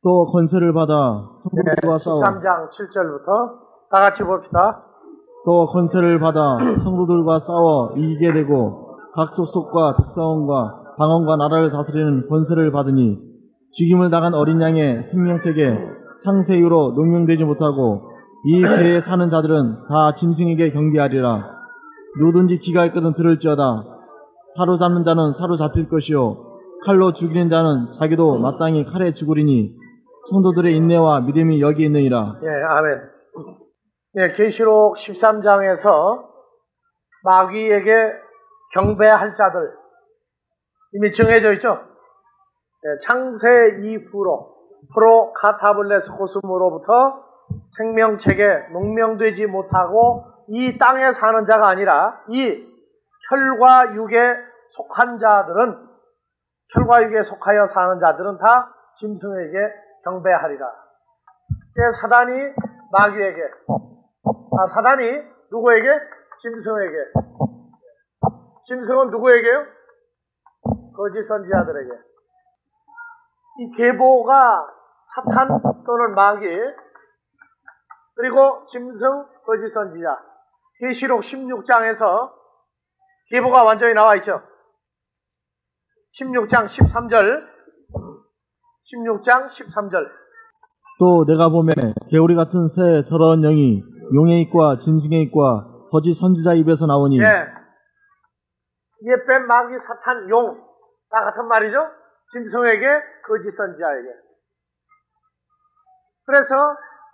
또 권세를 받아 성도들과 싸워 13장 7절부터 다 같이 봅시다. 또 권세를 받아 성도들과 싸워 이기게 되고 각 족속과 백성과 방언과 나라를 다스리는 권세를 받으니 죽임을 당한 어린 양의 생명책에 창세 이후로 농명되지 못하고 이 괴에 사는 자들은 다 짐승에게 경배하리라. 누구든지 귀가 있거든 들을지어다. 사로잡는 자는 사로잡힐 것이요 칼로 죽이는 자는 자기도 마땅히 칼에 죽으리니 성도들의 인내와 믿음이 여기 있느니라. 예, 아멘. 예, 계시록 13장에서 마귀에게 경배할 자들 이미 정해져 있죠. 예, 창세 이후로 프로카타블레스 코스모로부터 생명책에 농명되지 못하고 이 땅에 사는 자가 아니라 이 혈과 육에 속한 자들은 혈과 육에 속하여 사는 자들은 다 짐승에게 경배하리라. 사단이 마귀에게, 사단이 누구에게? 짐승에게. 짐승은 누구에게요? 거짓 선지자들에게. 이 계보가 사탄 또는 마귀, 그리고 짐승, 거짓 선지자. 계시록 16장에서 계보가 완전히 나와 있죠. 16장 13절. 16장 13절. 또 내가 보매 개오리 같은 새 더러운 영이 용의 입과 짐승의 입과 거짓 선지자 입에서 나오니 옛뱀 마귀 사탄 용 다 같은 말이죠. 짐승에게 거짓 선지자에게. 그래서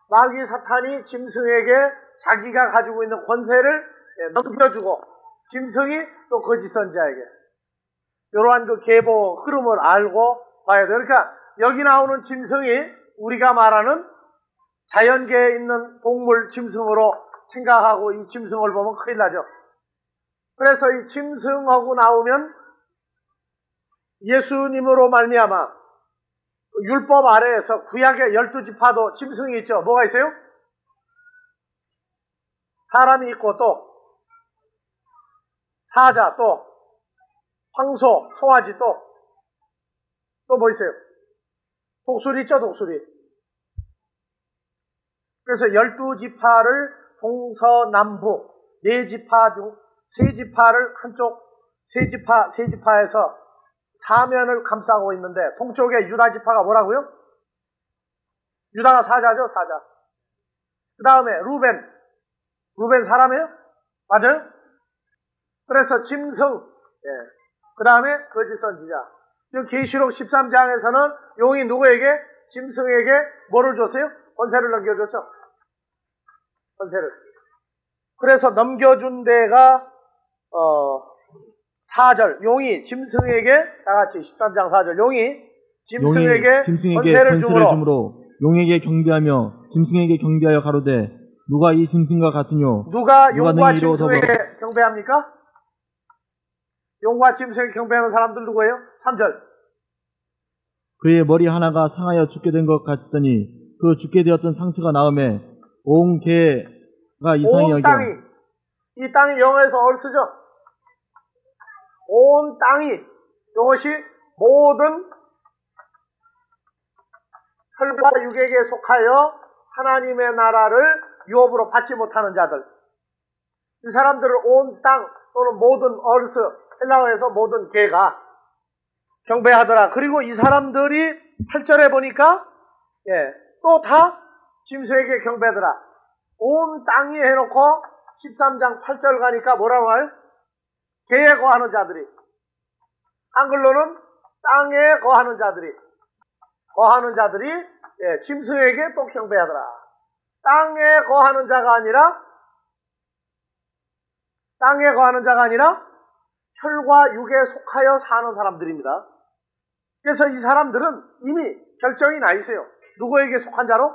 마귀 사탄이 짐승에게 자기가 가지고 있는 권세를 넘겨주고 짐승이 또 거짓 선지자에게. 이러한 그 계보 흐름을 알고 봐야 돼요. 그러니까 여기 나오는 짐승이 우리가 말하는 자연계에 있는 동물 짐승으로 생각하고 이 짐승을 보면 큰일 나죠. 그래서 이 짐승하고 나오면 예수님으로 말미암아 율법 아래에서 구약의 12지파도 짐승이 있죠. 뭐가 있어요? 사람이 있고 또 사자, 또 황소, 송아지, 또 뭐 있어요? 독수리 있죠, 독수리. 그래서 12지파를 동서남북 4지파 중 3지파를 한쪽 3지파에서 사면을 감싸고 있는데 동쪽에 유다지파가 뭐라고요? 유다가 사자죠, 사자. 그 다음에 루벤 사람이에요? 맞아요? 그래서 짐승, 그 다음에 거짓 선지자. 지금 계시록 13장에서는 용이 누구에게? 짐승에게 뭐를 줬어요? 권세를 넘겨줬죠. 권세를. 그래서 넘겨준 데가 4절. 용이 짐승에게 다 같이 13장 4절. 용이 짐승에게 권세를 주므로 용에게 경배하며 짐승에게 경배하여 가로되 누가 이 짐승과 같으뇨? 누가 용과 짐승에게 경배합니까? 용과 짐승에게 경배하는 사람들 누구예요? 3절. 그의 머리 하나가 상하여 죽게 된 것 같더니 그 죽게 되었던 상처가 나음에 온 개가 이상히 여겨. 이 땅이 영어에서 어를 쓰죠? 온 땅이, 이것이 모든 혈과 육에게 속하여 하나님의 나라를 유업으로 받지 못하는 자들. 이 사람들을 온 땅 또는 모든 얼스, 헬라어에서 모든 개가 경배하더라. 그리고 이 사람들이 8절에 보니까 또 다 짐승에게 경배하더라. 온 땅이 해놓고 13장 8절 가니까 뭐라고 해요? 개에 거하는 자들이. 한글로는 땅에 거하는 자들이 짐승에게 또 경배하더라. 땅에 거하는 자가 아니라 혈과 육에 속하여 사는 사람들입니다. 그래서 이 사람들은 이미 결정이 나 있어요. 누구에게 속한 자로?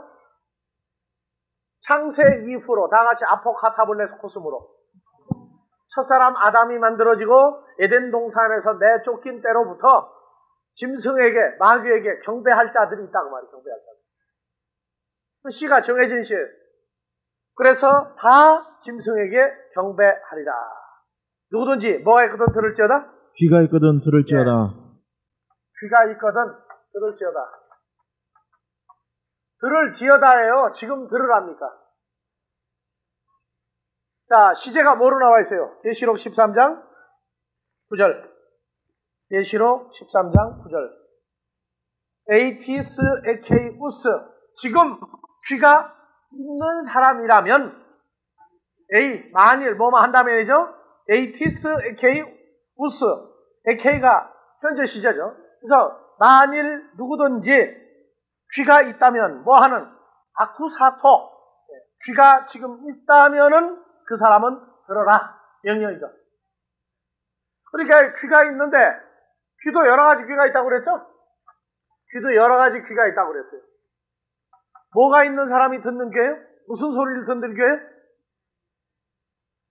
창세 이후로 다 같이 아포카타블레스 코스모로 첫사람 아담이 만들어지고 에덴 동산에서 내쫓긴 때로부터 짐승에게 마귀에게 경배할 자들이 있다고 말이에요. 경배할 자들. 그 씨가 정해진 씨예요. 그래서 다 짐승에게 경배하리라. 누구든지 뭐가 있거든 들을지어다? 귀가 있거든 들을지어다. 귀가 있거든 들을지어다. 들을 지어다예요. 지금 들으랍니까? 자, 시제가 뭐로 나와 있어요? 계시록 13장 9절. 계시록 13장 9절. 에이티스 에케이우스. 지금 귀가 있는 사람이라면, 만일 뭐만 한다면이죠? 에이티스 에케이우스. 에케이가 현재 시제죠. 그래서 만일 누구든지 귀가 있다면 뭐 하는? 아쿠사토. 귀가 지금 있다면은 그 사람은 들어라. 명령이죠. 그러니까 귀가 있는데, 귀도 여러 가지 귀가 있다고 그랬죠? 귀도 여러 가지 귀가 있다고 그랬어요. 뭐가 있는 사람이 듣는 귀예요? 무슨 소리를 듣는 귀예요?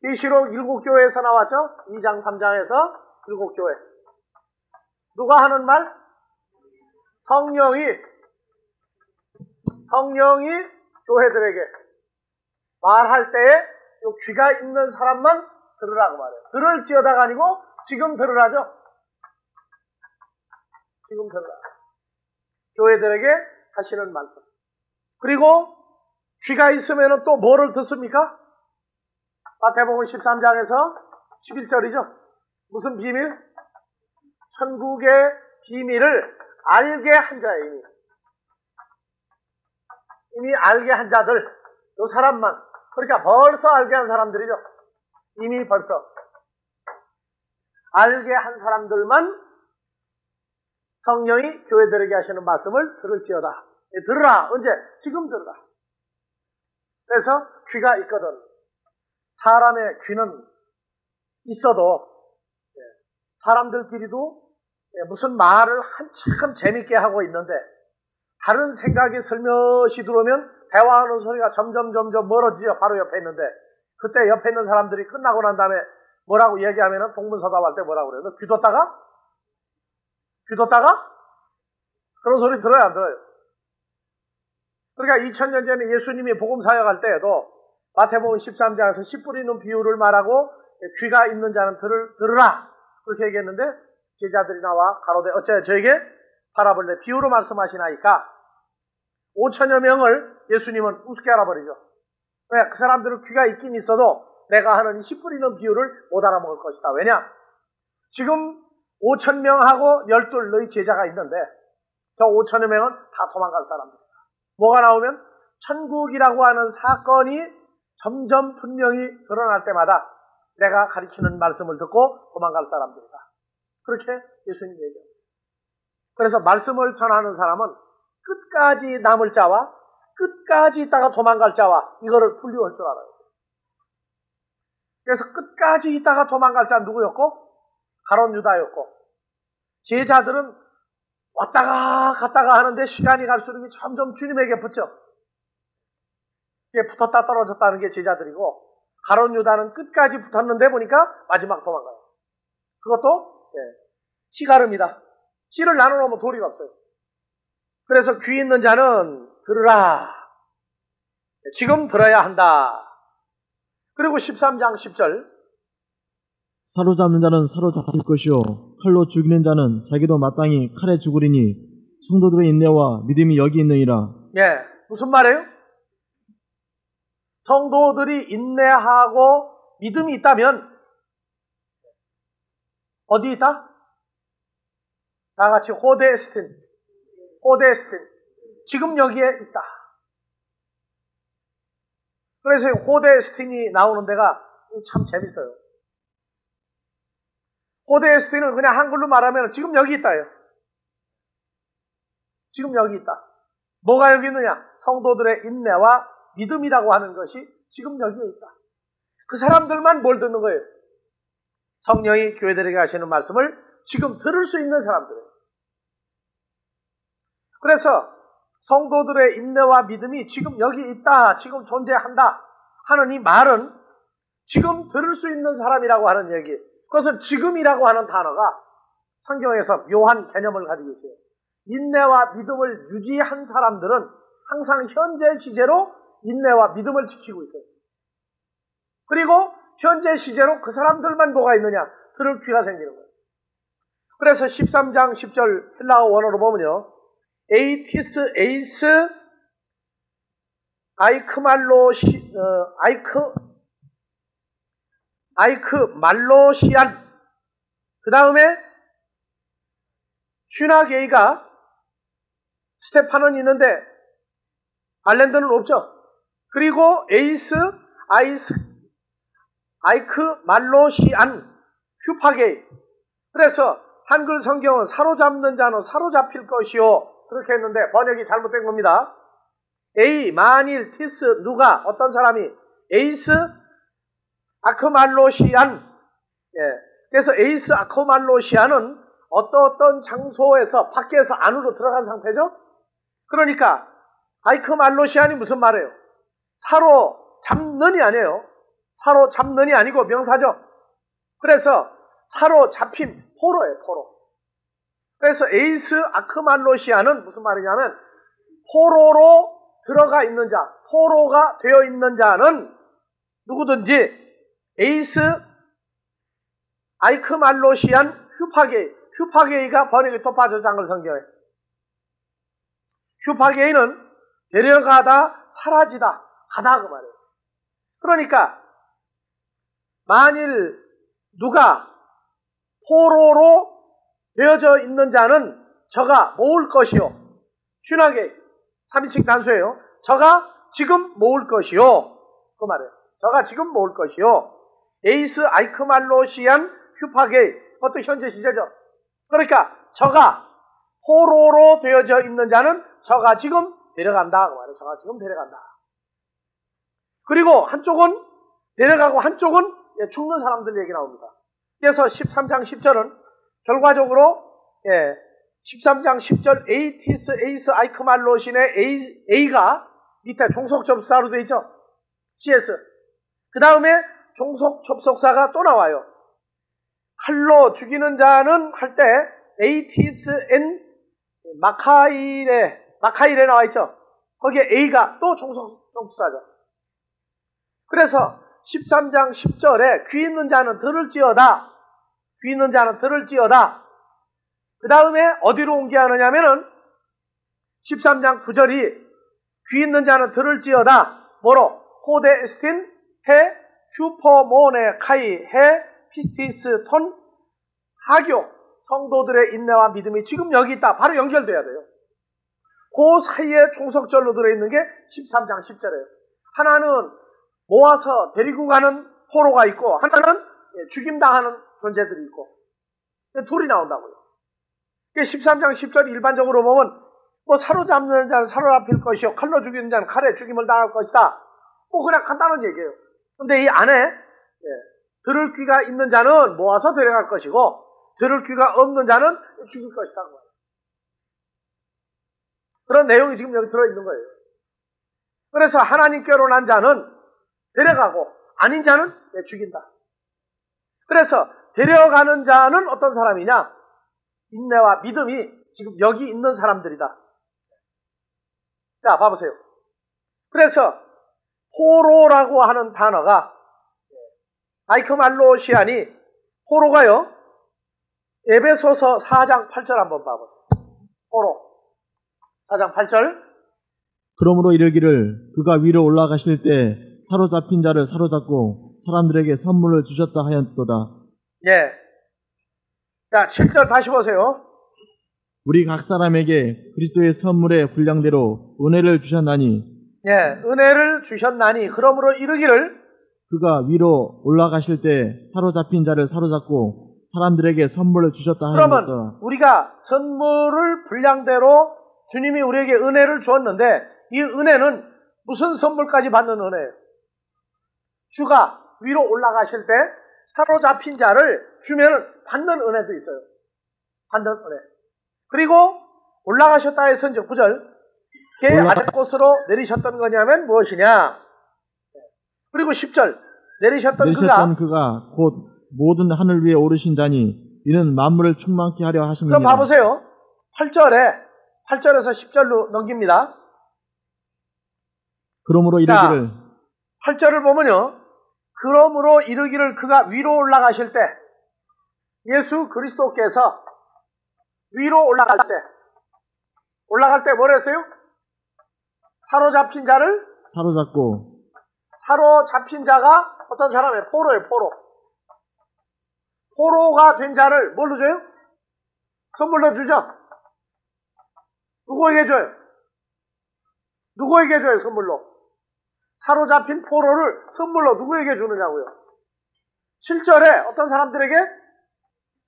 계시록 7교회에서 나왔죠? 2장 3장에서 7교회. 누가 하는 말? 성령이 교회들에게 말할 때에 요 귀가 있는 사람만 들으라고 말해요. 들을지어다가 아니고 지금 들으라죠. 지금 들으라. 교회들에게 하시는 말씀. 그리고 귀가 있으면 또 뭐를 듣습니까? 마태복음 13장에서 11절이죠. 무슨 비밀? 천국의 비밀을 알게 한 자예요. 이미 알게 한 자들, 요 사람만. 그러니까 벌써 알게 한 사람들이죠. 이미 벌써 알게 한 사람들만 성령이 교회들에게 하시는 말씀을 들을지어다. 들으라. 언제? 지금 들으라. 그래서 귀가 있거든. 사람의 귀는 있어도 사람들끼리도 무슨 말을 한참 재밌게 하고 있는데 다른 생각이 슬며시 들어오면 대화하는 소리가 점점 멀어지죠. 바로 옆에 있는데 그때 옆에 있는 사람들이 끝나고 난 다음에 뭐라고 얘기하면은 동문서답할 때 뭐라고 그래요? 너 귀 뒀다가? 그런 소리 들어요, 안 들어요? 그러니까 2000년 전에 예수님이 복음 사역할 때에도 마태복음 13장에서 씨 뿌리는 비유를 말하고 귀가 있는 자는 들으라 그렇게 얘기했는데 제자들이 나와 가로되 어째 저에게 바라볼래 비유로 말씀하시나이까 5천여 명을 예수님은 우습게 알아버리죠. 왜? 그 사람들은 귀가 있긴 있어도 내가 하는 이 씨 뿌리는 비유를 못 알아먹을 것이다. 왜냐? 지금 5,000명하고 12 너희 제자가 있는데 저 5천여 명은 다 도망갈 사람들이다. 뭐가 나오면 천국이라고 하는 사건이 점점 분명히 드러날 때마다 내가 가르치는 말씀을 듣고 도망갈 사람들이다. 그렇게 예수님이 얘기합니다. 그래서 말씀을 전하는 사람은 끝까지 남을 자와 끝까지 있다가 도망갈 자와 이거를 분류할 줄 알아요. 그래서 끝까지 있다가 도망갈 자 누구였고? 가롯 유다였고 제자들은 왔다가 갔다가 하는데 시간이 갈수록 점점 주님에게 붙죠. 이게 붙었다 떨어졌다는 게 제자들이고 가롯 유다는 끝까지 붙었는데 보니까 마지막 도망가요. 그것도 씨가름이다. 씨를 나눠놓으면 도리가 없어요. 그래서 귀 있는 자는 들으라. 지금 들어야 한다. 그리고 13장 10절 사로잡는 자는 사로잡힐 것이요 칼로 죽이는 자는 자기도 마땅히 칼에 죽으리니 성도들의 인내와 믿음이 여기 있느니라. 무슨 말이에요? 성도들이 인내하고 믿음이 있다면 어디 있다? 다 같이 호데스틴. 지금 여기에 있다. 그래서 호데스틴이 나오는 데가 참 재밌어요. 호데스틴은 그냥 한글로 말하면 지금 여기 있다예요. 지금 여기 있다. 뭐가 여기 있느냐? 성도들의 인내와 믿음이라고 하는 것이 지금 여기에 있다. 그 사람들만 뭘 듣는 거예요? 성령이 교회들에게 하시는 말씀을 지금 들을 수 있는 사람들이에요. 그래서 성도들의 인내와 믿음이 지금 여기 있다, 지금 존재한다 하는 이 말은 지금 들을 수 있는 사람이라고 하는 얘기. 그것은 지금이라고 하는 단어가 성경에서 묘한 개념을 가지고 있어요. 인내와 믿음을 유지한 사람들은 항상 현재 시제로 인내와 믿음을 지키고 있어요. 그리고 현재 시제로 그 사람들만 뭐가 있느냐? 들을 귀가 생기는 거예요. 그래서 13장 10절 헬라어 원어로 보면요. 에이티스 에이스 아이크말로시안. 그 다음에 슈나게이가 스테파는 있는데 알렌드는 없죠. 그리고 아이크말로시안 휴파게이. 그래서 한글 성경은 사로잡는 자는 사로잡힐 것이요 그렇게 했는데 번역이 잘못된 겁니다. 만일, 티스, 누가, 어떤 사람이 에이스 아크말로시안. 그래서 에이스 아크말로시안은 어떤 장소에서 밖에서 안으로 들어간 상태죠. 그러니까 아이크말로시안이 무슨 말이에요? 사로잡는이 아니에요. 사로잡는이 아니고 명사죠. 그래서 사로잡힌 포로예요, 포로. 그래서 에이스 아크말로시아는 무슨 말이냐면 포로로 들어가 있는 자, 포로가 되어 있는 자는 누구든지 에이스 아이크말로시안 휴파게이가 번역이 또 빠져 장글 성경에. 휴파게이는 데려가다, 사라지다, 가다 그 말이에요. 그러니까 만일 누가 포로로 되어져 있는 자는 저가 모을 것이요. 슈나게 3인칭 단수예요. 저가 지금 모을 것이요. 그 말이에요. 저가 지금 모을 것이요. 에이스 아이크말로시안 휴파게이. 그것도 현재 시제죠. 그러니까 저가 포로로 되어져 있는 자는 저가 지금 데려간다. 그 말이에요. 저가 지금 데려간다. 그리고 한쪽은 데려가고 한쪽은 죽는 사람들 얘기 나옵니다. 그래서 13장 10절은 결과적으로 13장 10절 에이스 아이크말로신의 A가 밑에 종속 접속사로 되어 있죠. CS. 그 다음에 종속 접속사가 또 나와요. 칼로 죽이는 자는 할 때 에이티스 앤 마카일에 나와 있죠. 거기에 A가 또 종속 접속사죠. 그래서 13장 10절에 귀 있는 자는 들을지어다. 귀 있는 자는 들을지어다. 그 다음에 어디로 옮겨하느냐면은 13장 9절이 귀 있는 자는 들을지어다. 뭐로? 호데 에스틴 해 슈퍼모네 카이 해 피티스 톤 하교 성도들의 인내와 믿음이 지금 여기 있다. 바로 연결돼야 돼요. 그 사이에 종속절로 들어있는 게 13장 10절이에요. 하나는 모아서 데리고 가는 포로가 있고 하나는 죽임당하는 존재들이 있고 둘이 나온다고요. 13장 10절이 일반적으로 보면 뭐 사로잡는 자는 사로잡힐 것이요 칼로 죽이는 자는 칼에 죽임을 당할 것이다. 뭐 그냥 간단한 얘기예요. 근데 이 안에 들을 귀가 있는 자는 모아서 데려갈 것이고 들을 귀가 없는 자는 죽일 것이다. 그런 내용이 지금 여기 들어있는 거예요. 그래서 하나님께로 난 자는 데려가고 아닌 자는 죽인다. 그래서 데려가는 자는 어떤 사람이냐? 인내와 믿음이 지금 여기 있는 사람들이다. 자, 봐보세요. 그래서 포로라고 하는 단어가 아이크말로시안이 포로가요. 에베소서 4장 8절 한번 봐보세요. 포로 4장 8절. 그러므로 이르기를 그가 위로 올라가실 때 사로잡힌 자를 사로잡고 사람들에게 선물을 주셨다 하였도다. 예. 자, 7절 다시 보세요. 우리 각 사람에게 그리스도의 선물의 분량대로 은혜를 주셨나니. 예, 은혜를 주셨나니. 그러므로 이르기를 그가 위로 올라가실 때 사로잡힌 자를 사로잡고 사람들에게 선물을 주셨다 하였도다. 그러면 우리가 선물을 분량대로 주님이 우리에게 은혜를 주었는데 이 은혜는 무슨 선물까지 받는 은혜예요? 주가 위로 올라가실 때 사로잡힌 자를 주면 받는 은혜도 있어요. 받는 은혜. 그리고 올라가셨다 해서 이제 9절 개 아랫곳으로 내리셨던 거냐면 무엇이냐? 그리고 10절 내리셨던 그가 곧 모든 하늘 위에 오르신 자니 이는 만물을 충만케 하려 하심이니라. 그럼 봐보세요. 8절에서 10절로 넘깁니다. 그러므로 이르기를. 8절을 보면요. 그러므로 이르기를 그가 위로 올라가실 때 예수 그리스도께서 위로 올라갈 때 뭐라 했어요? 사로잡힌 자를 사로잡고 사로잡힌 자가 어떤 사람이에요? 포로예요, 포로. 포로가 된 자를 뭘로 줘요? 선물로 주죠? 누구에게 줘요? 누구에게 줘요, 선물로? 사로잡힌 포로를 선물로 누구에게 주느냐고요? 7절에 어떤 사람들에게?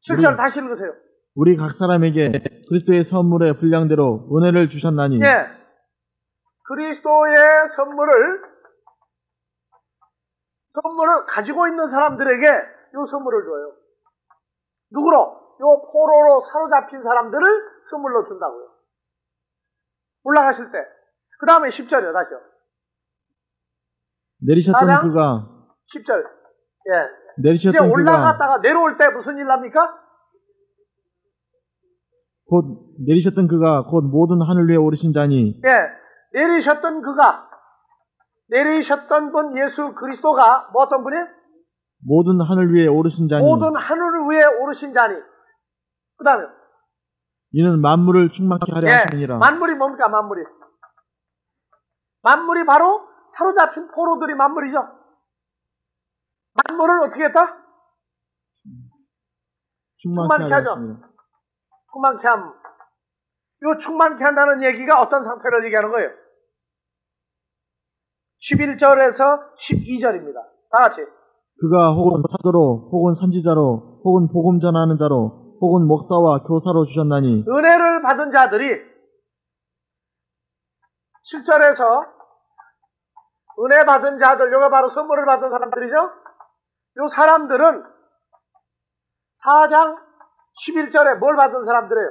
7절 다시 읽으세요. 우리 각 사람에게 그리스도의 선물의 분량대로 은혜를 주셨나니 예. 그리스도의 선물을 가지고 있는 사람들에게 이 선물을 줘요. 누구로? 요 포로로 사로잡힌 사람들을 선물로 준다고요. 올라가실 때. 그 다음에 10절이요, 다시요. 내리셨던 사장? 그가 10절. 예. 이제 내리셨던 그가 올라갔다가 내려올 때 무슨 일 납니까? 곧 내리셨던 그가 곧 모든 하늘 위에 오르신 자니 예. 내리셨던 분 예수 그리스도가 뭐 어떤 분이에요? 모든 하늘 위에 오르신 자니 모든 하늘 위에 오르신 자니. 그 다음에 이는 만물을 충만케 하려 하시느니라. 만물이 뭡니까? 만물이 바로 사로잡힌 포로들이 만물이죠. 만물을 어떻게 했다? 충만케 하려 하죠. 하시느니라. 충만케 함. 요 충만케 한다는 얘기가 어떤 상태를 얘기하는 거예요? 11절에서 12절입니다. 다 같이. 그가 혹은 사도로 혹은 선지자로 혹은 복음 전하는 자로 혹은 목사와 교사로 주셨나니 은혜를 받은 자들이 7절에서 은혜 받은 자들, 요가 바로 선물을 받은 사람들이죠. 요 사람들은 4장 11절에 뭘 받은 사람들이에요?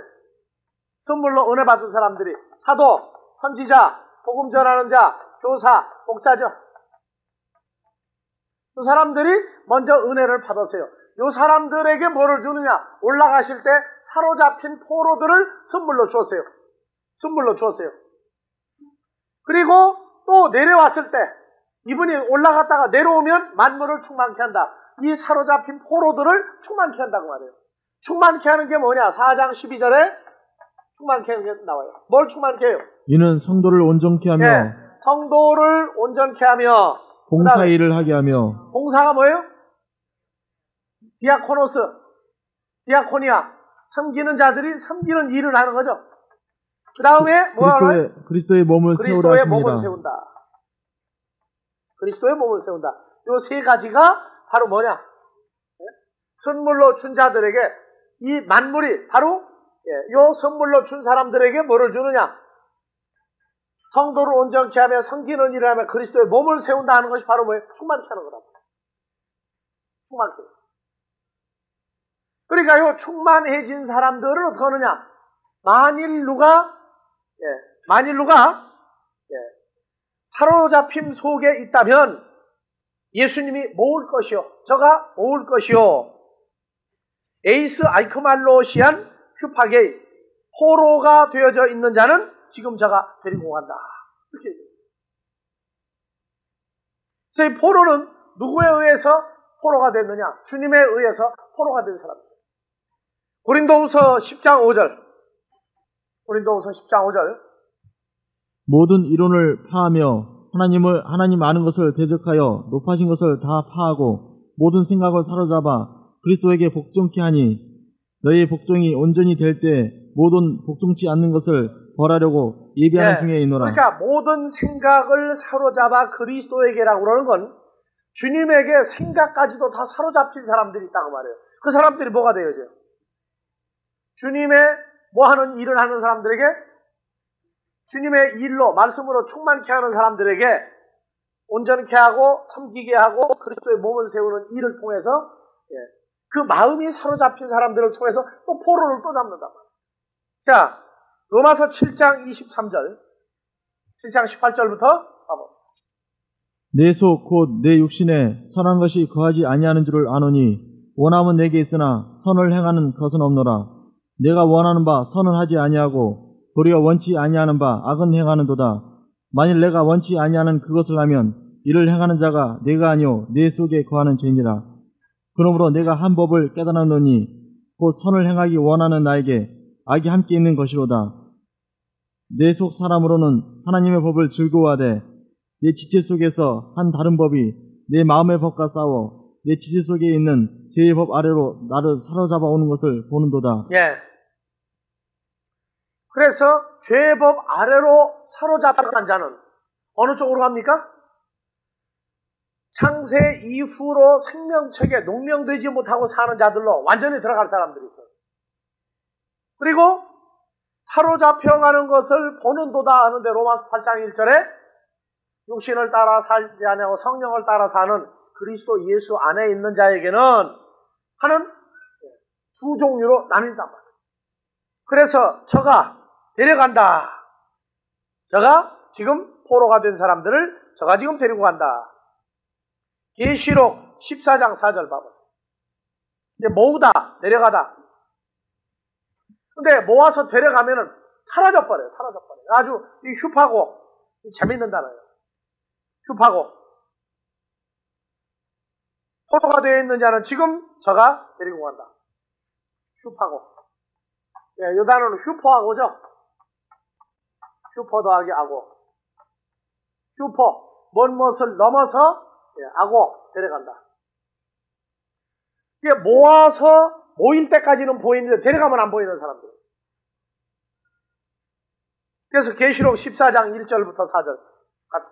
선물로 은혜 받은 사람들이 사도, 선지자, 복음 전하는 자, 교사, 목사죠. 그 사람들이 먼저 은혜를 받았어요. 요 사람들에게 뭐를 주느냐? 올라가실 때 사로잡힌 포로들을 선물로 주었어요. 그리고 또 내려왔을 때 이분이 올라갔다가 내려오면 만물을 충만케 한다. 이 사로잡힌 포로들을 충만케 한다고 말해요. 충만케 하는 게 뭐냐? 4장 12절에 충만케 하는 게 나와요. 뭘 충만케 해요? 이는 성도를 온전케 하며 성도를 온전케 하며 봉사 일을 하게 하며 봉사가 뭐예요? 디아코노스, 디아코니아, 섬기는 자들이 섬기는 일을 하는 거죠. 그 다음에 그리스도의 몸을 세우라 그리스도의 하십니다. 몸을 세운다. 그리스도의 몸을 세운다. 요 세 가지가 바로 뭐냐? 선물로 준 자들에게 이 만물이 바로 요 선물로 준 사람들에게 뭐를 주느냐? 성도를 온전케 하며 섬기는 일을 하며 그리스도의 몸을 세운다 하는 것이 바로 뭐예요? 충만케 하는 거라고. 충만케. 그러니까 요 충만해진 사람들을 어떻게 하느냐? 만일 누가 사로잡힘 속에 있다면 예수님이 모을 것이요. 저가 모을 것이요. 에이스 아이크말로시안 큐파게이 포로가 되어져 있는 자는 지금 저가 데리고 간다. 이렇게 얘기해요. 그래서 이 포로는 누구에 의해서 포로가 됐느냐? 주님에 의해서 포로가 된 사람입니다. 고린도후서 10장 5절. 모든 이론을 파하며 하나님 아는 것을 대적하여 높아진 것을 다 파하고 모든 생각을 사로잡아 그리스도에게 복종케 하니 너희의 복종이 온전히 될 때 모든 복종치 않는 것을 벌하려고 예비하는 중에 있노라. 그러니까 모든 생각을 사로잡아 그리스도에게라고 그러는 건 주님에게 생각까지도 다 사로잡힌 사람들이 있다고 말해요. 그 사람들이 뭐가 되어져요? 주님의 뭐 하는 일을 하는 사람들에게 주님의 일로 말씀으로 충만케 하는 사람들에게 온전케 하고 섬기게 하고 그리스도의 몸을 세우는 일을 통해서 그 마음이 사로잡힌 사람들을 통해서 또 포로를 또 잡는단 말이에요. 자, 로마서 7장 23절 7장 18절부터 봐봐. 내 속 곧 내 육신에 선한 것이 거하지 아니하는 줄을 아노니 원함은 내게 있으나 선을 행하는 것은 없노라. 내가 원하는 바 선은 하지 아니하고 도리어 원치 아니하는 바 악은 행하는도다. 만일 내가 원치 아니하는 그것을 하면 이를 행하는 자가 내가 아니오 내 속에 거하는 죄니라. 그러므로 내가 한 법을 깨달았노니 곧 선을 행하기 원하는 나에게 악이 함께 있는 것이로다. 내 속 사람으로는 하나님의 법을 즐거워하되 내 지체 속에서 한 다른 법이 내 마음의 법과 싸워 내 지체 속에 있는 죄의 법 아래로 나를 사로잡아 오는 것을 보는도다. 예. 그래서 죄의 법 아래로 사로잡힌 자는 어느 쪽으로 갑니까? 창세 이후로 생명책에 농명되지 못하고 사는 자들로 완전히 들어갈 사람들이 있어요. 그리고 사로잡혀가는 것을 보는도다 하는데 로마서 8장 1절에 육신을 따라 살지 아니하고 성령을 따라 사는 그리스도 예수 안에 있는 자에게는 하는 두 종류로 나뉜단 말이에요. 그래서 저가 데려간다. 저가 지금 포로가 된 사람들을 저가 지금 데리고 간다. 계시록 14장 4절 봐봐요. 이제 모으다, 데려가다. 근데 모아서 데려가면은 사라져버려요. 사라져버려요. 아주 휘파고 재밌는 단어예요. 휘파고. 포로가 되어 있는 자는 지금 저가 데리고 간다. 휘파고. 예, 이 단어는 휘포하고죠. 휘포 더하기 하고. 휘포. 뭔 것을 넘어서 하고 데려간다. 이게 모아서 모일 때까지는 보이는데 데려가면 안 보이는 사람들. 그래서 계시록 14장 1절부터 4절 같다.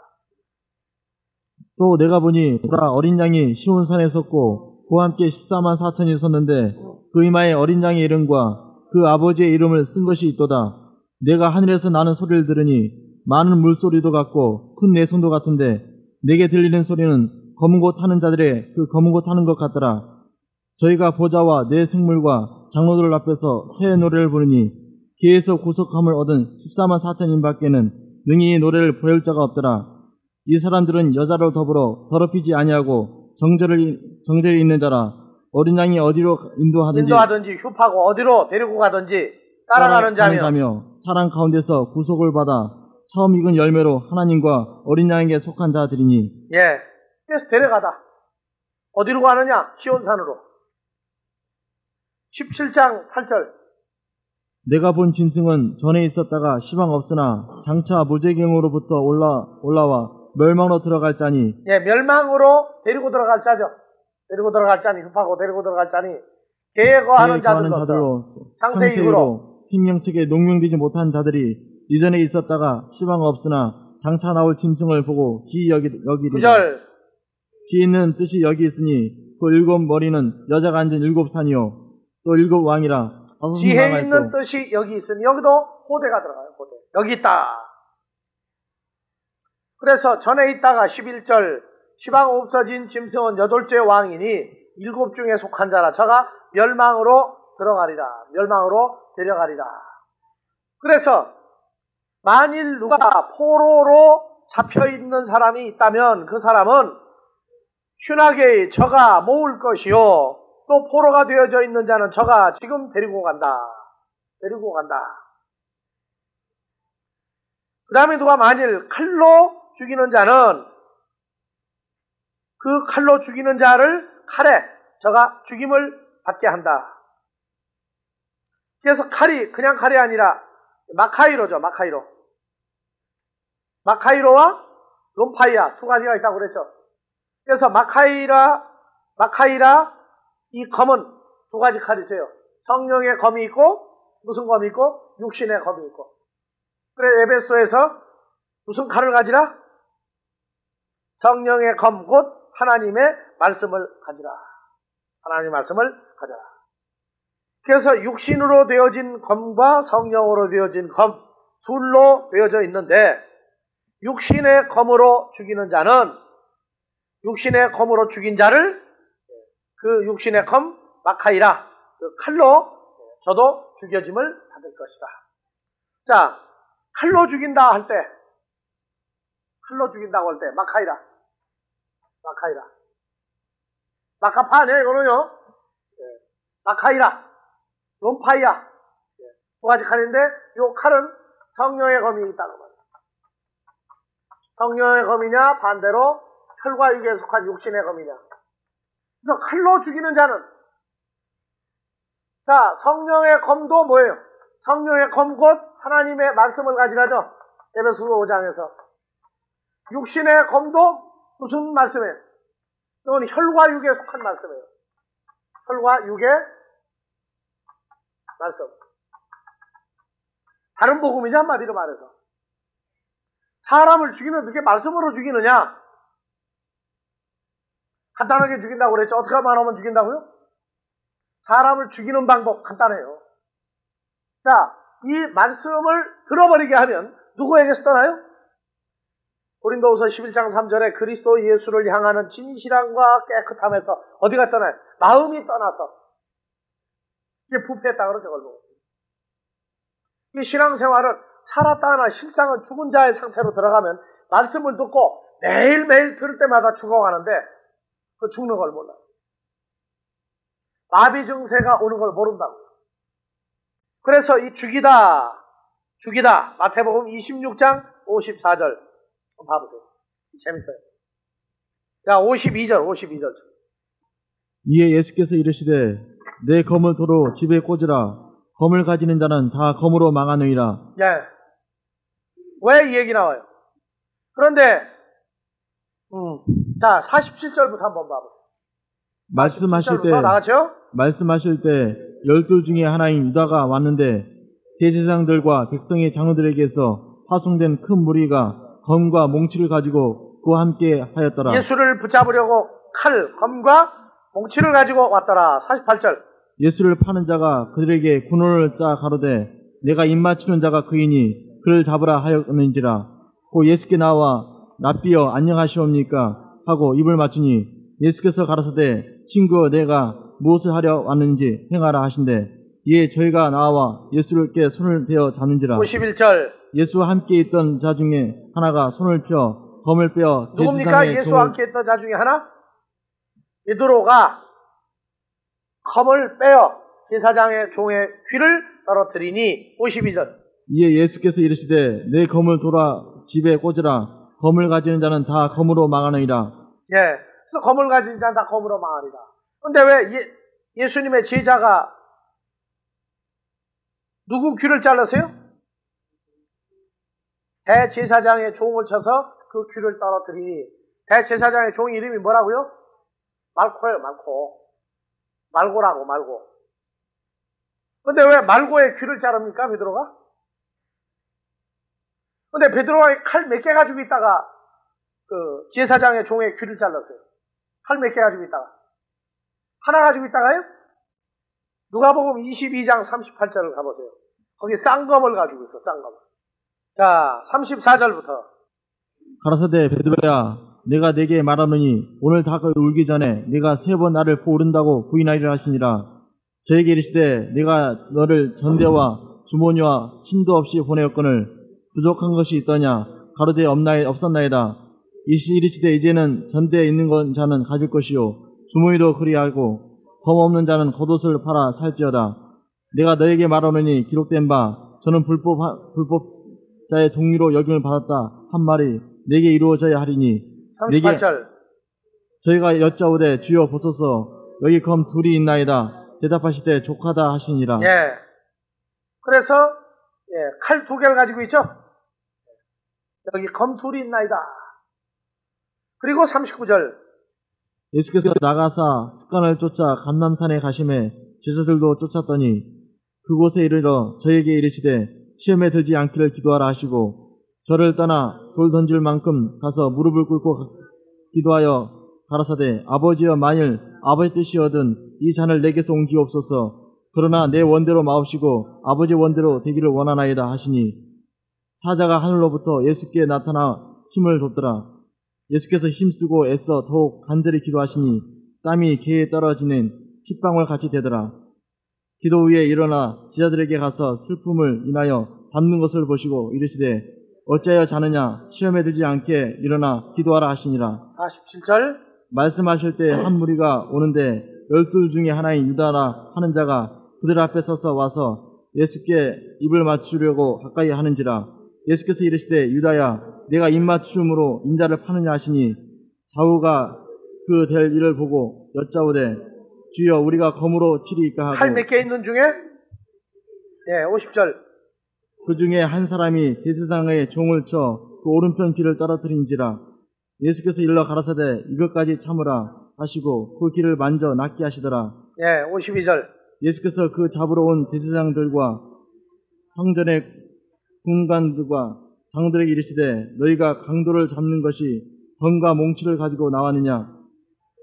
또 내가 보니 보라 어린 양이 시온산에 섰고 그와 함께 14만 4천이 섰는데 그 이마에 어린 양의 이름과 그 아버지의 이름을 쓴 것이 있도다. 내가 하늘에서 나는 소리를 들으니 많은 물소리도 같고 큰 내성도 같은데 내게 들리는 소리는 검은 곳 타는 자들의 그 검은 곳 타는 것 같더라. 저희가 보좌와 내 생물과 장로들 앞에서 새 노래를 부르니 기에서 구속함을 얻은 14만 4천인 밖에는 능히 노래를 보일 자가 없더라. 이 사람들은 여자로 더불어 더럽히지 아니하고 정절이 있는 자라. 어린 양이 어디로 인도하든지 흉파고 어디로 데리고 가든지 따라가는 자며 사랑 가운데서 구속을 받아 처음 익은 열매로 하나님과 어린 양에게 속한 자들이니. 예. 그래서 데려가다. 어디로 가느냐? 시온산으로. 17장 8절. 내가 본 짐승은 전에 있었다가 시방 없으나 장차 무제경으로부터 올라와 멸망으로 들어갈 자니. 예, 멸망으로 데리고 들어갈 자죠. 데리고 들어갈 자니, 흡하고 데리고 들어갈 자니, 개에 거하는 자들로 창세 이후로 생명책에 농명되지 못한 자들이 이전에 있었다가 시방 없으나 장차 나올 짐승을 보고 기이 여기리라. 9절. 지 있는 뜻이 여기 있으니 그 일곱 머리는 여자가 앉은 일곱 산이요 또 일곱 왕이라. 지혜 있는 뜻이 여기 있으니 여기도 호대가 들어가요. 호대. 여기 있다. 그래서 전에 있다가 11절 시방 없어진 짐승은 여덟째 왕이니 일곱 중에 속한 자라. 저가 멸망으로 들어가리라. 멸망으로 데려가리라. 그래서 만일 누가 포로로 잡혀있는 사람이 있다면 그 사람은 슈나게의 저가 모을 것이요 또 포로가 되어져 있는 자는 저가 지금 데리고 간다. 데리고 간다. 그 다음에 누가 만일 칼로 죽이는 자는 그 칼로 죽이는 자를 칼에 저가 죽임을 받게 한다. 그래서 칼이 그냥 칼이 아니라 마카이로죠. 마카이로. 마카이로와 롬파이아 두 가지가 있다고 그랬죠. 그래서 마카이라 이 검은 두 가지 칼이 있어요. 성령의 검이 있고 무슨 검이 있고 육신의 검이 있고. 그래 에베소에서 무슨 칼을 가지라? 성령의 검 곧 하나님의 말씀을 가지라. 하나님의 말씀을 가져라. 그래서 육신으로 되어진 검과 성령으로 되어진 검 둘로 되어져 있는데 육신의 검으로 죽이는 자는 육신의 검으로 죽인 자를 그 육신의 검 마카이라 그 칼로 저도 죽여짐을 받을 것이다. 자, 칼로 죽인다 할 때 칼로 죽인다고 할 때 마카이라 마카파 아니에요 이거는요. 마카이라 롬파이아 두 가지 칼인데 이 칼은 성령의 검이 있다는 말이에요. 성령의 검이냐 반대로 혈과 육에 속한 육신의 검이냐. 그래서 칼로 죽이는 자는 자 성령의 검도 뭐예요? 성령의 검 곧 하나님의 말씀을 가지라죠. 에베소서 5장에서 육신의 검도 무슨 말씀이에요? 이건 혈과 육에 속한 말씀이에요. 혈과 육의 말씀. 다른 복음이죠, 한마디로 말해서. 사람을 죽이면 어떻게 말씀으로 죽이느냐? 간단하게 죽인다고 그랬죠. 어떻게 말하면 죽인다고요? 사람을 죽이는 방법 간단해요. 자, 이 말씀을 들어버리게 하면 누구에게서 떠나요? 고린도후서 11장 3절에 그리스도 예수를 향하는 진실함과 깨끗함에서 어디가 떠나요? 마음이 떠나서 이게 부패했다 그러죠, 결국. 이 신앙생활은 살았다 하나 실상은 죽은 자의 상태로 들어가면 말씀을 듣고 매일매일 들을 때마다 죽어가는데 그 죽는 걸 몰라요. 마비 증세가 오는 걸 모른다고요. 그래서 이 죽이다 마태복음 26장 54절 한번 봐보세요. 재밌어요. 자, 52절. 이에 예수께서 이르시되 내 검을 도로 집에 꽂으라. 검을 가지는 자는 다 검으로 망하느니라. 예. 왜 이 얘기 나와요? 그런데 자, 47절부터 한번 봐보세요. 말씀하실 때 12 중에 하나인 유다가 왔는데 대제사장들과 백성의 장로들에게서 파송된 큰 무리가 검과 몽치를 가지고 그와 함께 하였더라. 예수를 붙잡으려고 칼, 검과 몽치를 가지고 왔더라. 48절. 예수를 파는 자가 그들에게 군원을 짜 가로되 내가 입맞추는 자가 그이니 그를 잡으라 하였는지라. 고 예수께 나와 랍비여 안녕하시옵니까 하고 입을 맞추니 예수께서 가라사대 친구여 내가 무엇을 하려 왔는지 행하라 하신대 이에 저희가 나와 예수께 손을 대어 잡는지라. 51절. 예수와 함께 있던 자 중에 하나가 손을 펴 검을 빼어 누굽니까? 예수와 함께 있던 자 중에 하나? 베드로가 검을 빼어 제사장의 종의 귀를 떨어뜨리니 52절. 이에 예수께서 이르시되 내 검을 돌아 집에 꽂으라. 검을 가지는 자는 다 검으로 망하느니라. 예, 그래서 검을 가진 자는 다 검으로 망하리라. 근데 왜 예수님의 제자가 누구 귀를 잘랐어요? 대제사장의 종을 쳐서 그 귀를 떨어뜨리니 대제사장의 종 이름이 뭐라고요? 말고예요, 말고. 말고라고, 말고. 근데 왜 말고의 귀를 자릅니까, 베드로가? 근데 베드로가 칼 몇 개 가지고 있다가 그 제사장의 종의 귀를 잘랐어요. 칼 몇 개 가지고 있다가. 하나 가지고 있다가요? 누가복음 22장 38절을 가보세요. 거기 쌍검을 가지고 있어, 쌍검을. 자, 34절부터. 가라사대 베드로야 내가 네게 말하노니 오늘 닭을 울기 전에 네가 3번 나를 모른다고 부인하리라 하시니라. 저에게 이르시되 내가 너를 전대와 주머니와 신도 없이 보내었거늘 부족한 것이 있더냐 가로되 없었나이다. 이르시되 이제는 전대에 있는 자는 가질 것이요 주머니도 그리하고 검 없는 자는 겉옷을 팔아 살지어다. 내가 너에게 말하노니 기록된 바 저는 불법자의 동리로 여김을 받았다 한 말이 내게 이루어져야 하리니 38절. 저희가 여짜오되 주여 보소서 여기 검 둘이 있나이다. 대답하시되 족하다 하시니라. 예. 그래서 칼 2개를 가지고 있죠. 여기 검 둘이 있나이다. 그리고 39절. 예수께서 나가사 습관을 쫓아 감람산에 가심에 제자들도 쫓았더니 그곳에 이르러 저에게 이르시되 시험에 들지 않기를 기도하라 하시고 저를 떠나 돌 던질 만큼 가서 무릎을 꿇고 기도하여 가라사대 아버지여 만일 아버지 뜻이거든 이 잔을 내게서 옮기옵소서. 그러나 내 원대로 마옵시고 아버지 원대로 되기를 원하나이다 하시니 사자가 하늘로부터 예수께 나타나 힘을 줬더라. 예수께서 힘쓰고 애써 더욱 간절히 기도하시니 땀이 개에 떨어지는 핏방울 같이 되더라. 기도 후에 일어나 제자들에게 가서 슬픔을 인하여 잡는 것을 보시고 이르시되 어찌하여 자느냐 시험에 들지 않게 일어나 기도하라 하시니라. 47절. 말씀하실 때 한 무리가 오는데 12 중에 하나인 유다라 하는 자가 그들 앞에 서서 와서 예수께 입을 맞추려고 가까이 하는지라. 예수께서 이르시되 유다야 내가 입맞춤으로 인자를 파느냐 하시니 좌우가 그 될 일을 보고 여짜오되 주여 우리가 검으로 치리이까 하고 칼 몇 개 있는 중에 50절. 그 중에 한 사람이 대제사장의 종을 쳐 그 오른편 귀를 떨어뜨린지라. 예수께서 일러 가라사대 이것까지 참으라 하시고 그 귀를 만져 낫게 하시더라. 예, 52절. 예수께서 그 잡으러 온 대제사장들과 성전의 군관들과 장들에게 이르시되 너희가 강도를 잡는 것이 검과 몽치를 가지고 나왔느냐?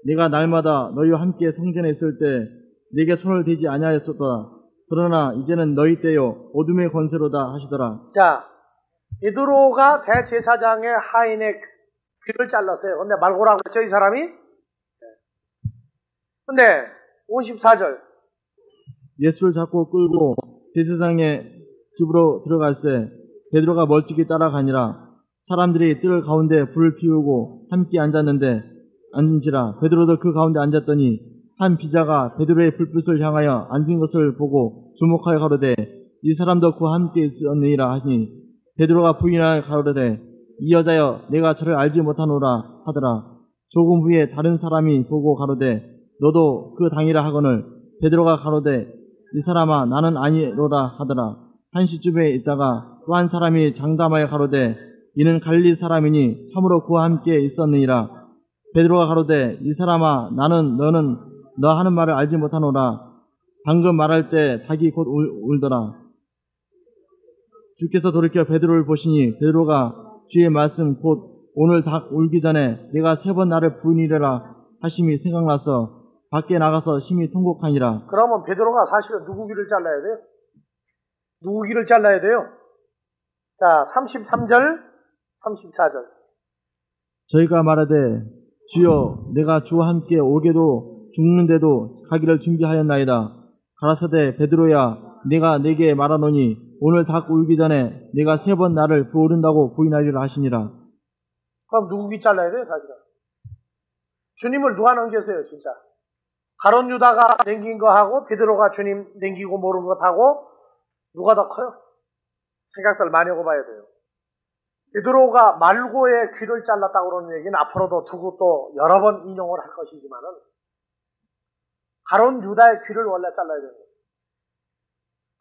내가 날마다 너희와 함께 성전에 있을 때 내게 손을 대지 아니하였었다. 그러나 이제는 너희 때요 어둠의 권세로다 하시더라. 자, 베드로가 대제사장의 하인의 귀를 잘랐어요. 근데 말고라고 했죠, 이 사람이? 근데 54절. 예수를 잡고 끌고 제사장의 집으로 들어갈새 베드로가 멀찍이 따라가니라. 사람들이 뜰 가운데 불을 피우고 함께 앉은지라. 베드로도 그 가운데 앉았더니 한 비자가 베드로의 불빛을 향하여 앉은 것을 보고 주목하여 가로되 이 사람도 그와 함께 있었느니라 하니 베드로가 부인하여 가로되 이 여자여 내가 저를 알지 못하노라 하더라. 조금 후에 다른 사람이 보고 가로되 너도 그 당이라 하거늘 베드로가 가로되 이 사람아 나는 아니로라 하더라. 한시쯤에 있다가 또 한 사람이 장담하여 가로되 이는 갈릴리 사람이니 참으로 그와 함께 있었느니라. 베드로가 가로되 이 사람아 너는 너 하는 말을 알지 못하노라. 방금 말할 때 닭이 곧 울더라. 주께서 돌이켜 베드로를 보시니 베드로가 주의 말씀 곧 오늘 닭 울기 전에 내가 3번 나를 부인이라 하심이 생각나서 밖에 나가서 심히 통곡하니라. 그러면 베드로가 사실은 누구 귀를 잘라야 돼요? 누구 귀를 잘라야 돼요? 자, 33절, 34절. 저희가 말하되 주여 내가 주와 함께 오게도 죽는데도 가기를 준비하였나이다. 가라사대 베드로야 내가 네게 말하노니 오늘 닭 울기 전에 내가 3번 나를 부른다고 부인하리라 하시니라. 그럼 누구 귀 잘라야 돼요, 사실은? 주님을 누가 넘겼어요, 진짜? 가론 유다가 남긴 거하고 베드로가 주님 남기고 모른 것하고 누가 더 커요? 생각들 많이 해봐야 돼요. 베드로가 말고의 귀를 잘랐다고 그러는 얘기는 앞으로도 두고 또 여러 번 인용을 할 것이지만은 가론 유다의 귀를 원래 잘라야 되는 거예요.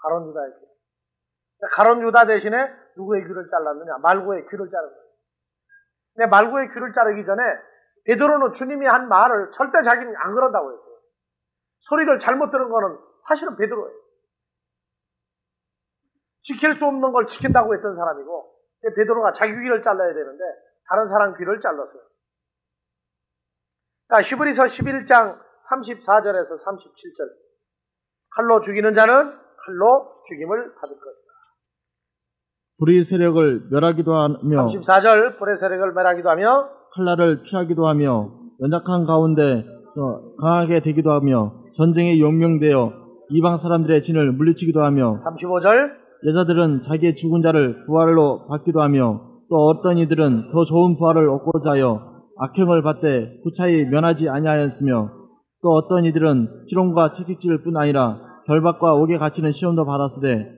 가론 유다의 귀. 가론 유다 대신에 누구의 귀를 잘랐느냐? 말고의 귀를 자른 거예요. 근데 말고의 귀를 자르기 전에 베드로는 주님이 한 말을 절대 자기는 안 그런다고 했어요. 소리를 잘못 들은 거는 사실은 베드로예요. 지킬 수 없는 걸 지킨다고 했던 사람이고 베드로가 자기 귀를 잘라야 되는데 다른 사람 귀를 잘랐어요. 자, 히브리서 11장 34절에서 37절. 칼로 죽이는 자는 칼로 죽임을 받을 것이다. 불의 세력을 멸하기도 하며 34절. 불의 세력을 멸하기도 하며 칼날을 피하기도 하며 연약한 가운데서 강하게 되기도 하며 전쟁에 용명되어 이방 사람들의 진을 물리치기도 하며 35절. 여자들은 자기의 죽은 자를 부활로 받기도 하며 또 어떤 이들은 더 좋은 부활을 얻고자 하여 악행을 받되 구차히 면하지 아니하였으며 또 어떤 이들은 희롱과 채찍질을 뿐 아니라 결박과 옥에 갇히는 시험도 받았으되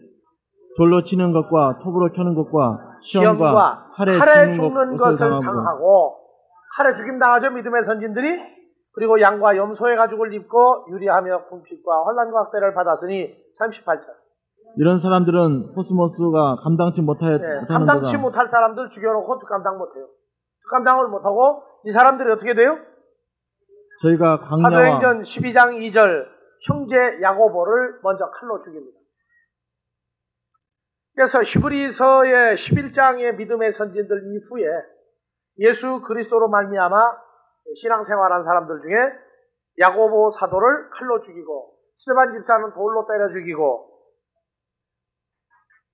돌로 치는 것과 톱으로 켜는 것과 시험과 칼에 죽는 것을 당하고 칼에 죽임 당하죠. 믿음의 선진들이. 그리고 양과 염소의 가죽을 입고 유리하며 궁핍과 혼란과 학대를 받았으니 38절. 이런 사람들은 코스모스가 감당치 못하는 감당치 못할 사람들 죽여놓고 감당 못해요. 감당을 못하고 이 사람들이 어떻게 돼요? 저희가 강야와 사도행전 12장 2절 형제 야고보를 먼저 칼로 죽입니다. 그래서 히브리서의 11장의 믿음의 선진들 이후에 예수 그리스도로 말미암아 신앙생활한 사람들 중에 야고보 사도를 칼로 죽이고 스데반 집사는 돌로 때려 죽이고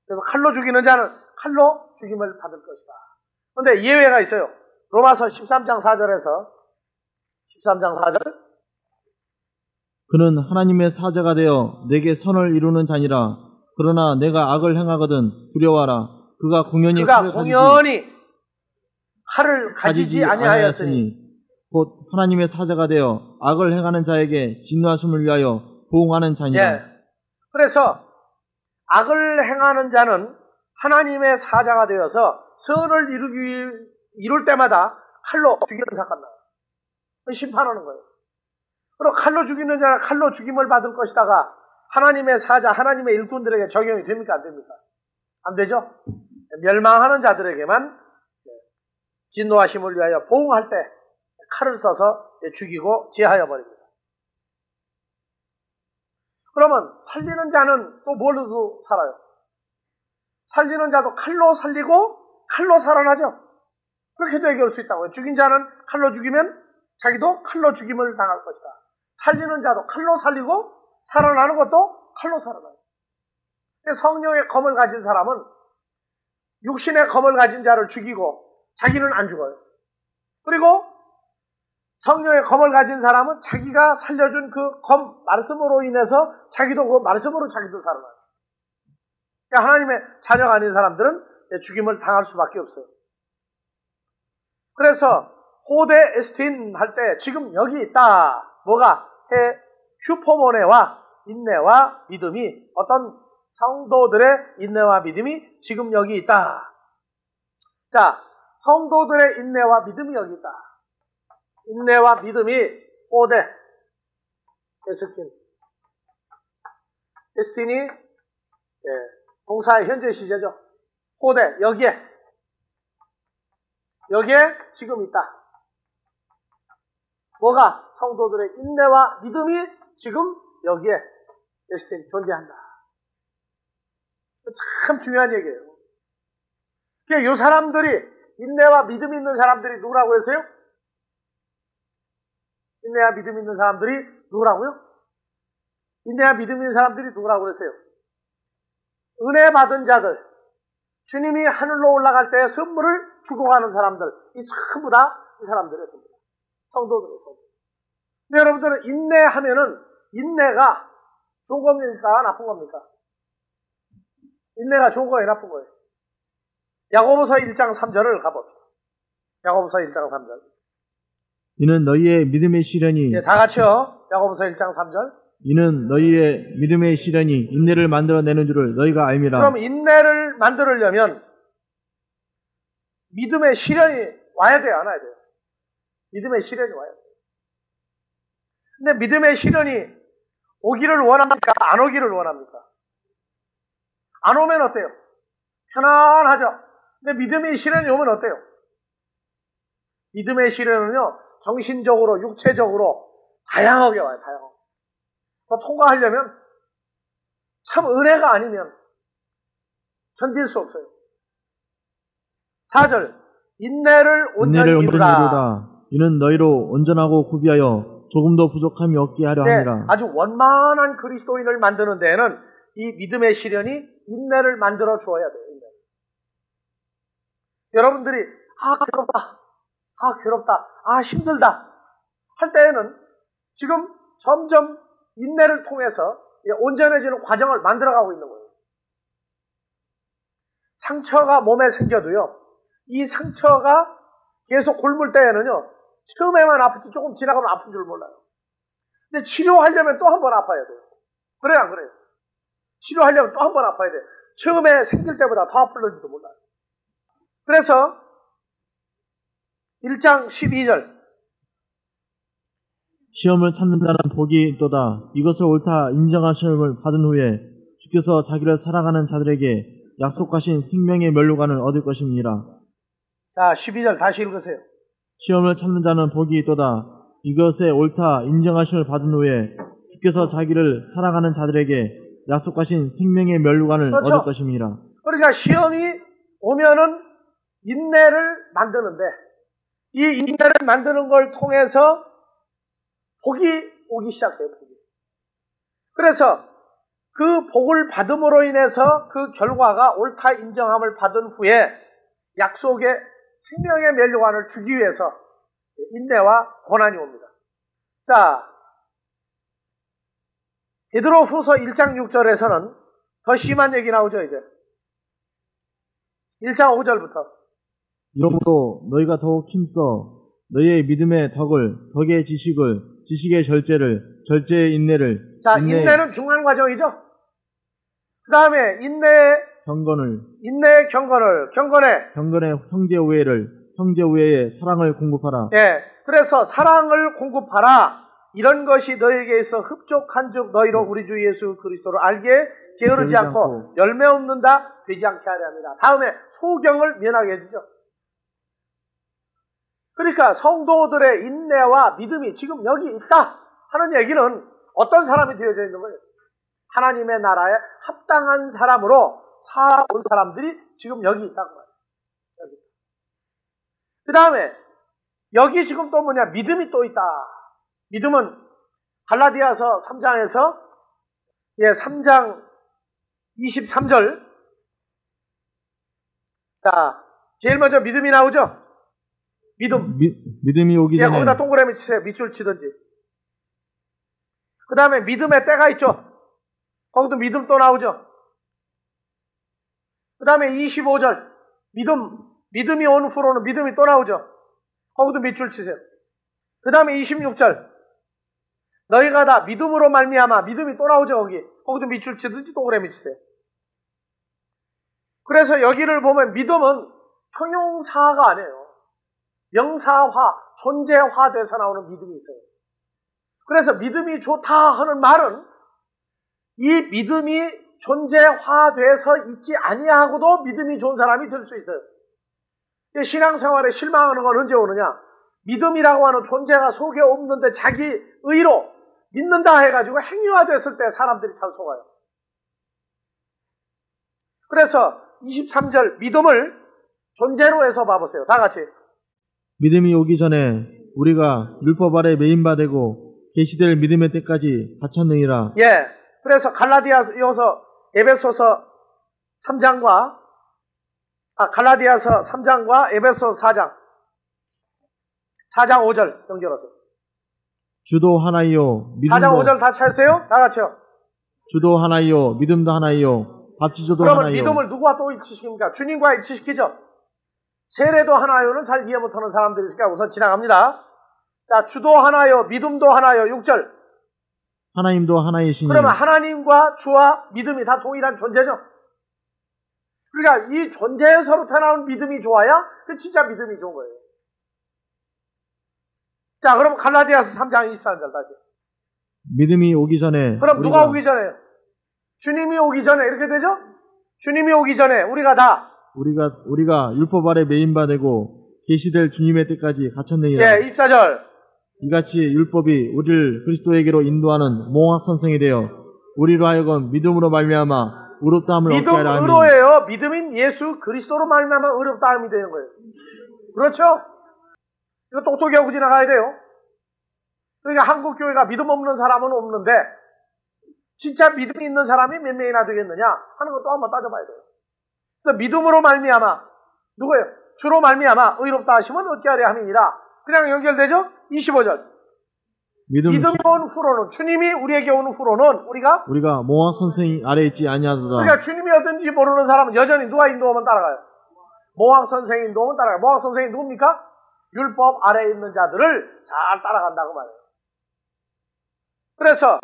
그래서 칼로 죽이는 자는 칼로 죽임을 받을 것이다. 그런데 예외가 있어요. 로마서 13장 4절에서 13장 4절 그는 하나님의 사자가 되어 내게 선을 이루는 자니라. 그러나 내가 악을 행하거든 두려워하라. 그가 공연히 칼을 가지지 아니하였으니 곧 하나님의 사자가 되어 악을 행하는 자에게 진노하심을 위하여 보응하는 자니라. 예. 그래서 악을 행하는 자는 하나님의 사자가 되어서 선을 이룰 때마다 칼로 죽이는 사건 나와요. 심판하는 거예요. 그리고 칼로 죽이는 자는 칼로 죽임을 받을 것이다가 하나님의 사자, 하나님의 일꾼들에게 적용이 됩니까? 안 됩니까? 안 되죠? 멸망하는 자들에게만 진노하심을 위하여 보응할 때 칼을 써서 죽이고 제하여 버립니다. 그러면 살리는 자는 또 뭘로 살아요? 살리는 자도 칼로 살리고 칼로 살아나죠. 그렇게도 얘기할 수 있다고요. 죽인 자는 칼로 죽이면 자기도 칼로 죽임을 당할 것이다. 살리는 자도 칼로 살리고 살아나는 것도 칼로 살아나요. 성령의 검을 가진 사람은 육신의 검을 가진 자를 죽이고 자기는 안 죽어요. 그리고 성령의 검을 가진 사람은 자기가 살려준 그 검, 말씀으로 인해서 자기도 그 말씀으로 자기도 살아나요. 그러니까 하나님의 자녀가 아닌 사람들은 죽임을 당할 수밖에 없어요. 그래서 호데 에스틴 할 때 지금 여기 있다. 뭐가? 슈퍼모네와 인내와 믿음이 어떤 성도들의 인내와 믿음이 지금 여기 있다. 자, 성도들의 인내와 믿음이 여기 있다. 인내와 믿음이 호데 에스틴. 에스틴이 동사의 현재 시제죠. 호데 여기에 지금 있다. 뭐가? 성도들의 인내와 믿음이 지금 여기에 에스틴 존재한다. 참 중요한 얘기예요. 그러니까 이 사람들이 인내와 믿음 있는 사람들이 누구라고 했어요? 인내와 믿음 있는 사람들이 누구라고요? 인내와 믿음 있는 사람들이 누구라고 그랬어요? 은혜 받은 자들, 주님이 하늘로 올라갈 때 선물을 주고 가는 사람들, 이 전부 다 이 사람들의 선물, 성도들의 선물. 근데 여러분들은 인내하면은 인내가 좋은 겁니까? 나쁜 겁니까? 인내가 좋은 거예요? 나쁜 거예요? 야고보서 1장 3절을 가봅시다. 야고보서 1장 3절. 이는 너희의 믿음의 시련이 다 같이요. 야고보서 1장 3절. 이는 너희의 믿음의 시련이 인내를 만들어내는 줄을 너희가 알미라. 그럼 인내를 만들려면 믿음의 시련이 와야 돼요? 안 와야 돼요? 믿음의 시련이 와야 돼요. 근데 믿음의 시련이 오기를 원합니까? 안 오기를 원합니까? 안 오면 어때요? 편안하죠? 근데 믿음의 시련이 오면 어때요? 믿음의 시련은요, 정신적으로, 육체적으로 다양하게 와요, 다양하게. 통과하려면 참 은혜가 아니면 견딜 수 없어요. 4절, 인내를 온전히 이루라. 이는 너희로 온전하고 구비하여 조금도 부족함이 없게 하려 함이라. 아주 원만한 그리스도인을 만드는 데에는 이 믿음의 시련이 인내를 만들어 주어야 돼요. 인내. 여러분들이 괴롭다, 힘들다 할 때에는 지금 점점 인내를 통해서 온전해지는 과정을 만들어가고 있는 거예요. 상처가 몸에 생겨도요, 이 상처가 계속 곪을 때에는요, 처음에만 아프지 조금 지나가면 아픈 줄 몰라요. 근데 치료하려면 또 한 번 아파야 돼요. 그래요, 안 그래요? 치료하려면 또 한 번 아파야 돼요. 처음에 생길 때보다 더 아플는지도 몰라요. 그래서 1장 12절. 시험을 참는 자는 복이 있도다. 이것을 옳다 인정한 시험을 받은 후에 주께서 자기를 사랑하는 자들에게 약속하신 생명의 면류관을 얻을 것입니다. 자, 12절 다시 읽으세요. 시험을 참는 자는 복이 있도다. 이것에 옳다 인정하심을 받은 후에 주께서 자기를 사랑하는 자들에게 약속하신 생명의 면류관을 그렇죠. 얻을 것입니다. 그러니까 시험이 오면은 인내를 만드는데 이 인내를 만드는 걸 통해서 복이 오기 시작해요. 복이. 그래서 그 복을 받음으로 인해서 그 결과가 옳다 인정함을 받은 후에 약속의 생명의 면류관을 주기 위해서 인내와 고난이 옵니다. 자, 베드로 후서 1장 6절에서는 더 심한 얘기 나오죠, 이제. 1장 5절부터. 이러므로 너희가 더욱 힘써 너희의 믿음의 덕의 지식을, 지식의 절제를, 절제의 인내를. 자, 인내는 중요한 과정이죠. 그 다음에 인내의 경건을, 경건의 형제 우애를, 형제 우애의 사랑을 공급하라. 예, 그래서 사랑을 공급하라. 이런 것이 너에게 있어 흡족한즉 너희로 우리 주 예수 그리스도를 알게 게으르지 않고 열매 없는다 되지 않게 하려 합니다. 다음에 소경을 면하게 해주죠. 그러니까 성도들의 인내와 믿음이 지금 여기 있다 하는 얘기는 어떤 사람이 되어져 있는 거예요? 하나님의 나라에 합당한 사람으로 살아온 사람들이 지금 여기 있다고 말이에요. 그 다음에 여기 지금 또 뭐냐? 믿음이 또 있다. 믿음은 갈라디아서 3장에서 3장 23절. 자, 제일 먼저 믿음이 나오죠? 믿음이 오기 전에 거기다 동그라미 치세요. 밑줄 치든지. 그 다음에 믿음의 때가 있죠? 거기도 믿음 또 나오죠? 그 다음에 25절. 믿음이 오는 후로는 믿음이 또 나오죠? 거기도 밑줄 치세요. 그 다음에 26절. 너희가 다 믿음으로 말미암아. 믿음이 또 나오죠, 거기도 밑줄 치든지 동그라미 치세요. 그래서 여기를 보면 믿음은 형용사가 아니에요. 명사화, 존재화돼서 나오는 믿음이 있어요. 그래서 믿음이 좋다 하는 말은 이 믿음이 존재화돼서 있지 아니하고도 믿음이 좋은 사람이 될 수 있어요. 신앙생활에 실망하는 건 언제 오느냐? 믿음이라고 하는 존재가 속에 없는데 자기 의로 믿는다 해가지고 행위화됐을 때 사람들이 잘 속아요. 그래서 23절 믿음을 존재로 해서 봐보세요. 다 같이. 믿음이 오기 전에 우리가 율법 아래 매인바되고 계시될 믿음의 때까지 갇혔느니라. 예. 그래서 에베소서 3장과 갈라디아서 3장과 에베소 4장 5절 연결하세요. 주도 하나이요 믿음도 4장 5절 다 찾으세요? 다 같이요. 주도 하나이요 믿음도 하나이요 밥지조도 그러면 하나이요. 믿음을 누구와 또 일치시킵니까? 주님과 일치시키죠. 세례도 하나요는 잘 이해 못하는 사람들이 있으니까 우선 지나갑니다. 자, 주도 하나요 믿음도 하나요 6절. 하나님도 하나이시니. 그러면 하나님과 주와 믿음이 다 동일한 존재죠. 그러니까 이 존재에서부터 나온 믿음이 좋아야 그 진짜 믿음이 좋은 거예요. 자, 그럼 갈라디아서 3장 24절 다시. 믿음이 오기 전에. 그럼 누가 오기 전에? 주님이 오기 전에 이렇게 되죠? 주님이 오기 전에 우리가 율법 아래 매인바되고 계시될 주님의 때까지 갇혔느니라. 예, 24절. 이같이 율법이 우리를 그리스도에게로 인도하는 몽학 선생이 되어 우리로 하여금 믿음으로 말미암아 의롭다함을 얻게 하라 하니. 의로예요. 믿음인 예수 그리스도로 말미암아 의롭다함이 되는 거예요. 그렇죠? 이거 똑똑히 하고 지나가야 돼요. 그러니까 한국 교회가 믿음 없는 사람은 없는데 진짜 믿음이 있는 사람이 몇 명이나 되겠느냐 하는 것도 한번 따져봐야 돼요. 그래서 믿음으로 말미암아 누구예요? 주로 말미암아 의롭다 하시면 얻게 하려 함이니라. 그냥 연결되죠? 25절. 믿음이 온 후로는 주님이 우리에게 오는 후로는 우리가 몽학 선생 아래 있지 아니하도다. 그러니까 주님이 어떤지 모르는 사람은 여전히 누가 인도하면 따라가요. 몽학 선생이 인도하면 따라가요. 몽학 선생이 누굽니까? 율법 아래에 있는 자들을 잘 따라간다고 말해요. 그래서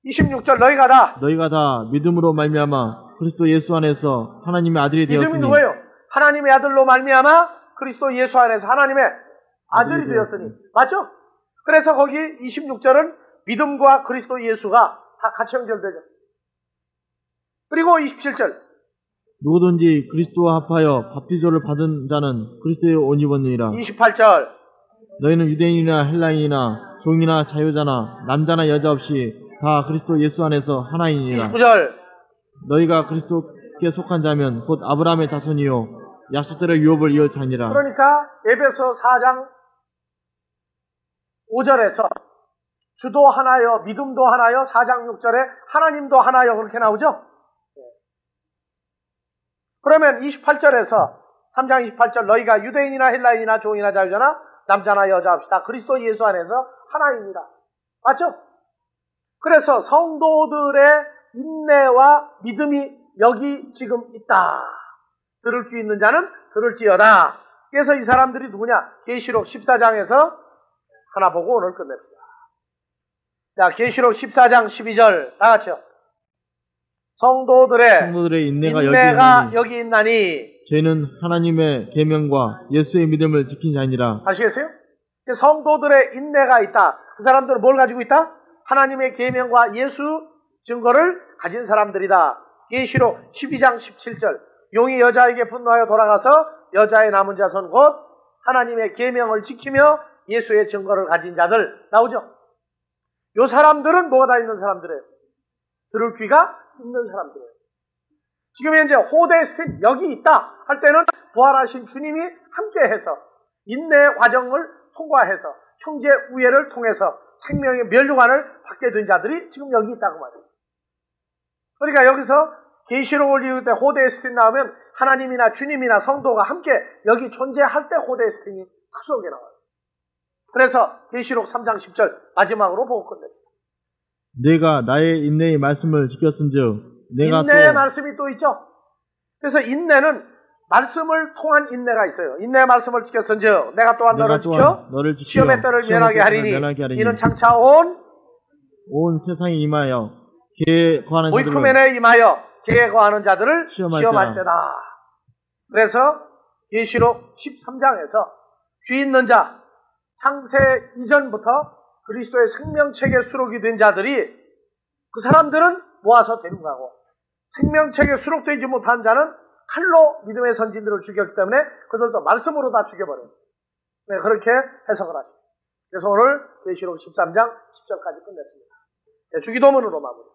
26절 너희가 다 믿음으로 말미암아 그리스도 예수 안에서 하나님의 아들이 되었으니. 믿음이 누구예요? 하나님의 아들로 말미암아 그리스도 예수 안에서 하나님의 아들이 되었으니. 맞죠? 그래서 거기 26절은 믿음과 그리스도 예수가 다 같이 연결되죠. 그리고 27절. 누구든지 그리스도와 합하여 밥티조를 받은 자는 그리스도의 옷 입었느니라. 28절. 너희는 유대인이나 헬라인이나 종이나 자유자나 남자나 여자 없이 다 그리스도 예수 안에서 하나이니라. 29절. 너희가 그리스도께 속한 자면 곧 아브라함의 자손이요 약속대로 유업을 이을 자니라. 그러니까 에베소 4장 5절에서 주도 하나요, 믿음도 하나요, 4장 6절에 하나님도 하나요 그렇게 나오죠? 그러면 28절에서 3장 28절 너희가 유대인이나 헬라인이나 종이나 자유자나 남자나 여자 없이 다 그리스도 예수 안에서 하나입니다. 맞죠? 그래서 성도들의 인내와 믿음이 여기 지금 있다. 들을 수 있는 자는 들을지어다. 그래서 이 사람들이 누구냐? 계시록 14장에서 하나 보고 오늘 끝냅시다. 자, 계시록 14장 12절 다 같이요. 성도들의 인내가 여기 있나니 저희는 하나님의 계명과 예수의 믿음을 지킨 자니라. 아시겠어요? 성도들의 인내가 있다. 그 사람들은 뭘 가지고 있다? 하나님의 계명과 예수 증거를 가진 사람들이다. 계시록 12장 17절 용이 여자에게 분노하여 돌아가서 여자의 남은 자손 곧 하나님의 계명을 지키며 예수의 증거를 가진 자들 나오죠. 요 사람들은 뭐가 다 있는 사람들이에요? 들을 귀가 있는 사람들이에요. 지금 현재 호데스틴 여기 있다 할 때는 부활하신 주님이 함께해서 인내의 과정을 통과해서 형제 우애를 통해서 생명의 면류관을 받게 된 자들이 지금 여기 있다고 말해요. 그러니까 여기서 계시록을 읽을 때 호데스틴 나오면 하나님이나 주님이나 성도가 함께 여기 존재할 때 호데스틴이 크속에 나와요. 그래서 계시록 3장 10절 마지막으로 보고 끝냅니다. 내가 나의 인내의 말씀을 지켰은즉 내가 인내의 또 말씀이 또 있죠. 그래서 인내는 말씀을 통한 인내가 있어요. 인내의 말씀을 지켰은즉 내가 또한 너를 지켜 시험의 때를 면하게 하리니 이는 장차 온 세상에 임하여 그에 거하는 자들을 오이쿠멘에 임하여 그에 거하는 자들을 시험할 시험할 때다. 그래서 계시록 13장에서 귀 있는 자 창세 이전부터 그리스도의 생명책에 수록이 된 자들이 그 사람들은 모아서 데려가고 생명책에 수록되지 못한 자는 칼로 믿음의 선진들을 죽였기 때문에 그들도 말씀으로 다 죽여버려요. 네, 그렇게 해석을 하죠. 그래서 오늘 계시록 13장 10절까지 끝냈습니다. 네, 주기도문으로 마무리.